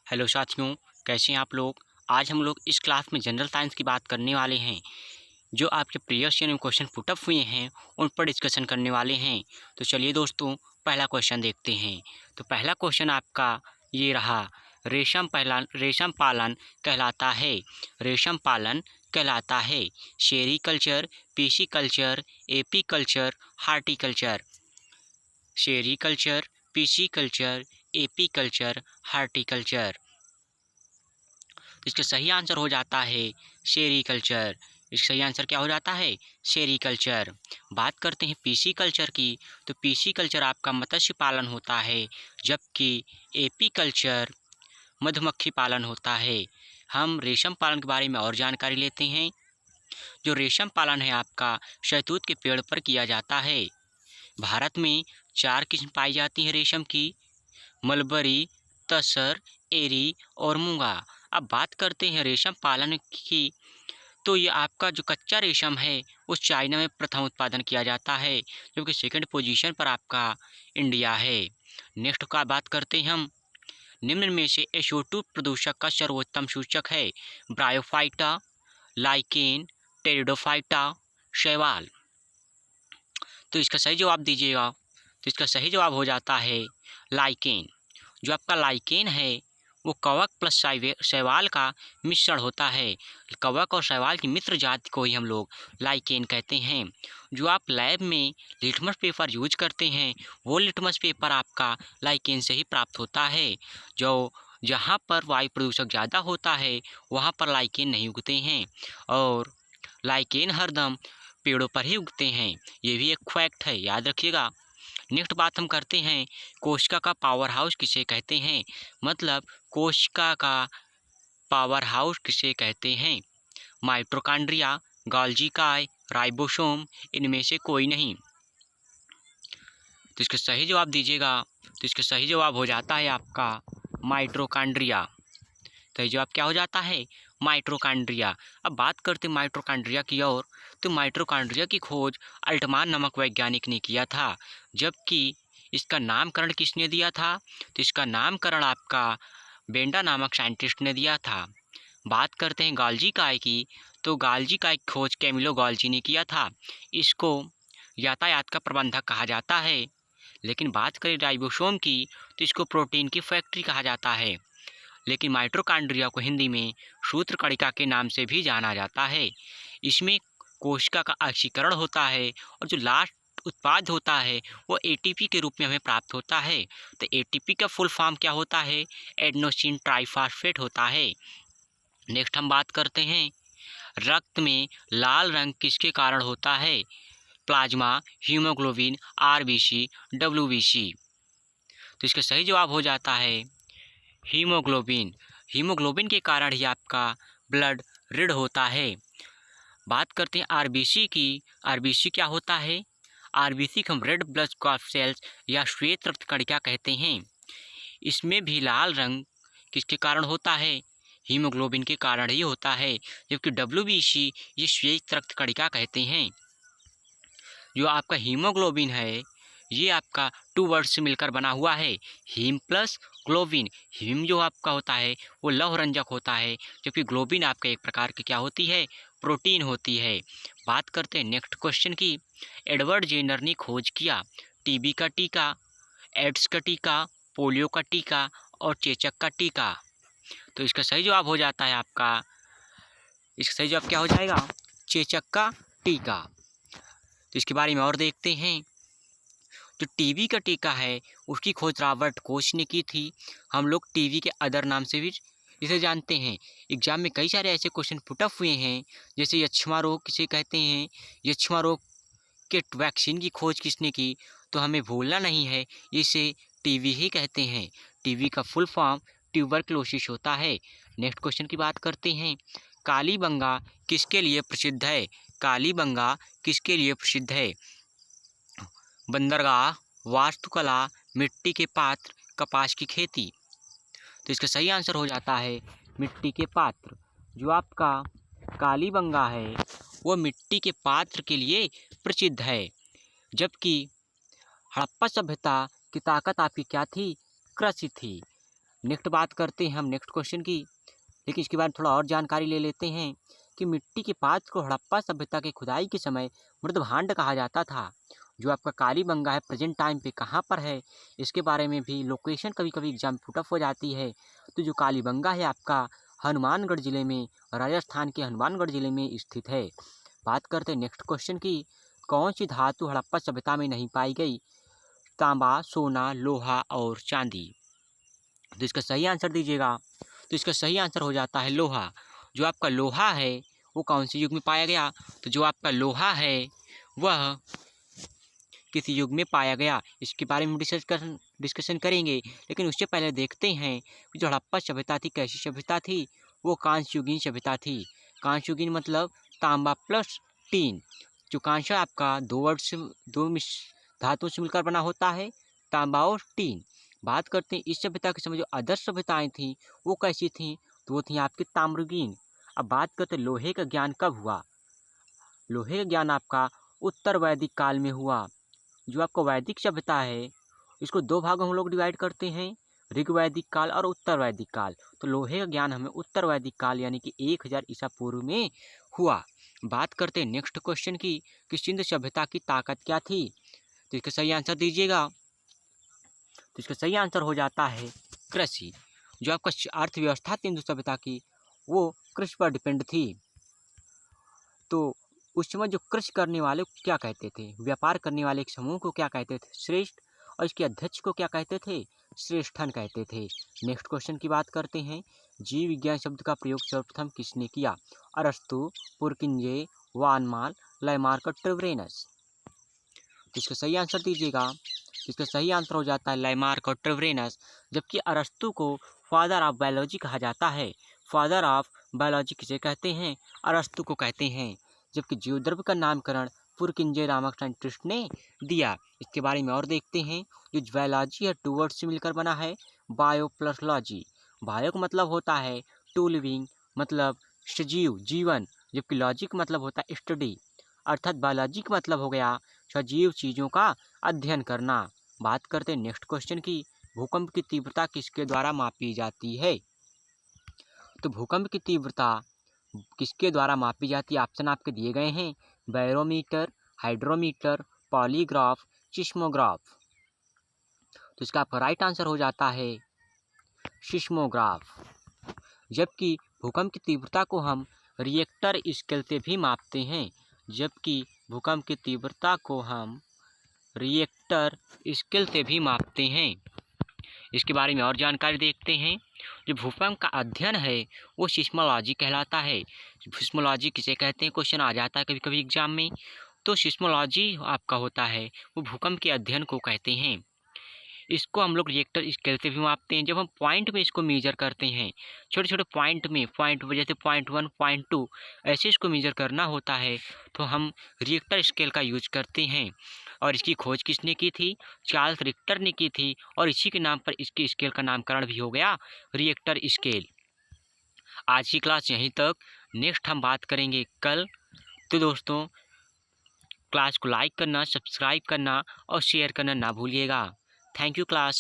Hello साथियों, कैसे हैं आप लोग। आज हम लोग इस क्लास में जनरल साइंस की बात करने वाले हैं। जो आपके प्रीवियस ईयर में क्वेश्चन पुट अप हुए हैं उन पर डिस्कशन करने वाले हैं। तो चलिए दोस्तों, पहला क्वेश्चन देखते हैं। तो पहला क्वेश्चन आपका ये रहा, रेशम पालन कहलाता है। रेशम पालन कहलाता है sericulture, pisciculture, apiculture, horticulture. Sericulture, pisciculture, apiculture, horticulture. इसका सही आंसर हो जाता है सेरीकल्चर। इसका सही आंसर क्या हो जाता है? सेरीकल्चर। बात करते हैं पीसी कल्चर की। तो पीसी कल्चर आपका मत्स्य पालन होता है, जबकि एपी कल्चर मधुमक्खी पालन होता है। हम रेशम पालन के बारे में और जानकारी लेते हैं। जो रेशम पालन है आपका शहतूत के पेड़ पर किया जाता है। भारत में 4 किस्म पाई जाती हैं रेशम की: मलबरी, तसर, एरी और मूंगा। अब बात करते हैं रेशम पालन की। तो ये आपका जो कच्चा रेशम है उस चाइना में प्रथम उत्पादन किया जाता है, जबकि सेकंड पोजीशन पर आपका इंडिया है। नेक्स्ट का बात करते हैं हम। निम्न में से SO2 प्रदूषक का सर्वोत्तम सूचक है: ब्रायोफाइटा, लाइकेन, टेरिडोफाइटा, शैवाल। तो इसका सही जवाब दीजिएगा। तो इसका सही जवाब हो जाता है लाइकेन। जो आपका लाइकेन है वो कवक प्लस शैवाल का मिश्रण होता है। कवक और शैवाल की मित्र जाति को ही हम लोग लाइकेन कहते हैं। जो आप लैब में लिटमस पेपर यूज करते हैं वो लिटमस पेपर आपका लाइकेन से ही प्राप्त होता है। जो जहाँ पर वायु प्रदूषक ज़्यादा होता है वहाँ पर लाइकेन नहीं उगते हैं, और लाइकेन हरदम पेड़ों पर ही उगते हैं। ये भी एक फैक्ट है, याद रखिएगा। नेक्स्ट बात हम करते हैं, कोशिका का पावर हाउस किसे कहते हैं। मतलब कोशिका का पावर हाउस किसे कहते हैं? माइटोकॉन्ड्रिया, गोल्गी काय, राइबोसोम, इनमें से कोई नहीं। तो इसका सही जवाब दीजिएगा। तो इसका सही जवाब हो जाता है आपका माइटोकॉन्ड्रिया। तो ये जवाब क्या हो जाता है? माइटोकॉन्ड्रिया। अब बात करते हैं माइटोकॉन्ड्रिया की ओर। तो माइटोकॉन्ड्रिया की खोज अल्टमान नामक वैज्ञानिक ने किया था, जबकि इसका नामकरण किसने दिया था? तो इसका नामकरण आपका बेंडा नामक साइंटिस्ट ने दिया था। बात करते हैं गोल्गी काय की। तो गोल्गी काय की खोज कैमिलो गोल्गी ने किया था। इसको यातायात का प्रबंधक कहा जाता है। लेकिन बात करें राइबोसोम की तो इसको प्रोटीन की फैक्ट्री कहा जाता है। लेकिन माइटोकॉन्ड्रिया को हिंदी में सूत्रकणिका के नाम से भी जाना जाता है। इसमें कोशिका का ऑक्सीकरण होता है और जो लास्ट उत्पाद होता है वो ATP के रूप में हमें प्राप्त होता है। तो ATP का फुल फॉर्म क्या होता है? एडेनोसिन ट्राइफॉस्फेट होता है। नेक्स्ट हम बात करते हैं, रक्त में लाल रंग किसके कारण होता है? Plasma, haemoglobin, RBC, WBC। तो इसका सही जवाब हो जाता है हीमोग्लोबिन। हीमोग्लोबिन के कारण ही आपका ब्लड रेड होता है। बात करते हैं RBC की। RBC क्या होता है? RBC को हम रेड ब्लड सेल्स या श्वेत रक्त कणिका कहते हैं। इसमें भी लाल रंग किसके कारण होता है? हीमोग्लोबिन के कारण ही होता है। जबकि WBC ये श्वेत रक्त कणिका कहते हैं। जो आपका हीमोग्लोबिन है ये आपका 2 वर्ड से मिलकर बना हुआ है, हीम प्लस ग्लोबिन। हीम जो आपका होता है वो लौह रंजक होता है, जबकि ग्लोबिन आपका एक प्रकार की क्या होती है? प्रोटीन होती है। बात करते हैं नेक्स्ट क्वेश्चन की। एडवर्ड जेनर ने खोज किया TB का टीका, एड्स का टीका, पोलियो का टीका और चेचक का टीका। तो इसका सही जवाब हो जाता है आपका, इसका सही जवाब क्या हो जाएगा? चेचक का टीका। तो इसके बारे में और देखते हैं। जो TB का टीका है उसकी खोज रॉबर्ट कोच ने की थी। हम लोग TB के अदर नाम से भी इसे जानते हैं। एग्जाम में कई सारे ऐसे क्वेश्चन पुट अप हुए हैं, जैसे यक्ष्मा रोग किसे कहते हैं, यक्ष्मा रोग के वैक्सीन की खोज किसने की? तो हमें भूलना नहीं है, इसे TB ही कहते हैं। TB का फुल फॉर्म ट्यूबरक्लोसिस होता है। नेक्स्ट क्वेश्चन की बात करते हैं, कालीबंगा किसके लिए प्रसिद्ध है? कालीबंगा किसके लिए प्रसिद्ध है? बंदरगाह, वास्तुकला, मिट्टी के पात्र, कपास की खेती। तो इसका सही आंसर हो जाता है मिट्टी के पात्र। जो आपका कालीबंगा है वो मिट्टी के पात्र के लिए प्रसिद्ध है। जबकि हड़प्पा सभ्यता की ताकत आपकी क्या थी? कृषि थी। नेक्स्ट बात करते हैं हम नेक्स्ट क्वेश्चन की, लेकिन इसके बारे में थोड़ा और जानकारी ले लेते हैं कि मिट्टी के पात्र को हड़प्पा सभ्यता के खुदाई के समय मृत भांड कहा जाता था। जो आपका कालीबंगा है प्रेजेंट टाइम पे कहाँ पर है, इसके बारे में भी लोकेशन कभी कभी एग्जाम पुटअप हो जाती है। तो जो कालीबंगा है आपका हनुमानगढ़ जिले में, राजस्थान के हनुमानगढ़ जिले में स्थित है। बात करते हैं नेक्स्ट क्वेश्चन की, कौन सी धातु हड़प्पा सभ्यता में नहीं पाई गई? तांबा, सोना, लोहा और चांदी। तो इसका सही आंसर दीजिएगा। तो इसका सही आंसर हो जाता है लोहा। जो आपका लोहा है वो कौन से युग में पाया गया? तो जो आपका लोहा है वह किस युग में पाया गया, इसके बारे में डिस्कशन करेंगे। लेकिन उससे पहले देखते हैं कि जो हड़प्पा सभ्यता थी कैसी सभ्यता थी? वो कांस्य युगीन सभ्यता थी। कांस्य युगीन मतलब तांबा प्लस टीन। जो कांस्य आपका दो धातु से मिलकर बना होता है, तांबा और टीन। बात करते हैं इस सभ्यता के समय जो आदर्श सभ्यताएं थीं वो कैसी थीं? तो वो थी आपकी ताम्रयुगीन। अब बात करते हैं लोहे का ज्ञान कब हुआ? लोहे का ज्ञान आपका उत्तर वैदिक काल में हुआ। जो आपका वैदिक सभ्यता है इसको दो भागों में हम लोग डिवाइड करते हैं, ऋग वैदिक काल और उत्तर वैदिक काल। तो लोहे का ज्ञान हमें उत्तर वैदिक काल यानी कि 1000 ईसा पूर्व में हुआ। बात करते हैं नेक्स्ट क्वेश्चन की कि सिंधु सभ्यता की ताकत क्या थी? तो इसका सही आंसर दीजिएगा। तो इसका सही आंसर हो जाता है कृषि। जो आपका अर्थव्यवस्था थी सिंधु सभ्यता की वो कृषि पर डिपेंड थी। तो उस समय जो कृषि करने वाले को क्या कहते थे? व्यापार करने वाले एक समूह को क्या कहते थे? श्रेष्ठ। और इसके अध्यक्ष को क्या कहते थे? श्रेष्ठन कहते थे। नेक्स्ट क्वेश्चन की बात करते हैं, जीव विज्ञान शब्द का प्रयोग सर्वप्रथम किसने किया? अरस्तु, पुरकिंजे, वानमाल, लैमार्क, ट्रिवरेनस। तो इसका सही आंसर दीजिएगा। इसका सही आंसर हो जाता है लैमार्क और ट्रिवरेनस। जबकि अरस्तु को फादर ऑफ बायोलॉजी कहा जाता है। फादर ऑफ बायोलॉजी किसे कहते हैं? अरस्तु को कहते हैं। जबकि जीवद्रव्य का नामकरण पुरकिंजे नामक साइंटिस्ट ने दिया। इसके बारे में और देखते हैं। जो बायोलॉजी है टू वर्ड से मिलकर बना है, बायो प्लस लॉजी। बायो का मतलब होता है टू लिविंग, मतलब सजीव जीवन, जबकि लॉजी का मतलब होता है स्टडी। अर्थात बायोलॉजी का मतलब हो गया सजीव चीज़ों का अध्ययन करना। बात करते हैं नेक्स्ट क्वेश्चन की, भूकंप की तीव्रता किसके द्वारा मापी जाती है? तो भूकंप की तीव्रता किसके द्वारा मापी जाती है? ऑप्शन आपके दिए गए हैं, बैरोमीटर, हाइड्रोमीटर, पॉलीग्राफ, सिस्मोग्राफ। तो इसका आपका राइट आंसर हो जाता है सिस्मोग्राफ। जबकि भूकंप की तीव्रता को हम रिएक्टर स्केल से भी मापते हैं। जबकि भूकंप की तीव्रता को हम रिएक्टर स्केल से भी मापते हैं। इसके बारे में और जानकारी देखते हैं। जो भूकंप का अध्ययन है वो सिस्मोलॉजी कहलाता है। सिस्मोलॉजी किसे कहते हैं? क्वेश्चन आ जाता है कभी कभी एग्जाम में। तो सिस्मोलॉजी आपका होता है वो भूकंप के अध्ययन को कहते हैं। इसको हम लोग रिएक्टर स्केल से भी मापते हैं। जब हम पॉइंट में इसको मेजर करते हैं, छोटे छोटे पॉइंट जैसे पॉइंट 1, पॉइंट 2 ऐसे इसको मेजर करना होता है तो हम रिएक्टर स्केल का यूज करते हैं। और इसकी खोज किसने की थी? चार्ल्स रिक्टर ने की थी। और इसी के नाम पर इसकी स्केल का नामकरण भी हो गया रिएक्टर स्केल। आज की क्लास यहीं तक। नेक्स्ट हम बात करेंगे कल। तो दोस्तों क्लास को लाइक करना, सब्सक्राइब करना और शेयर करना ना भूलिएगा। Thank you class.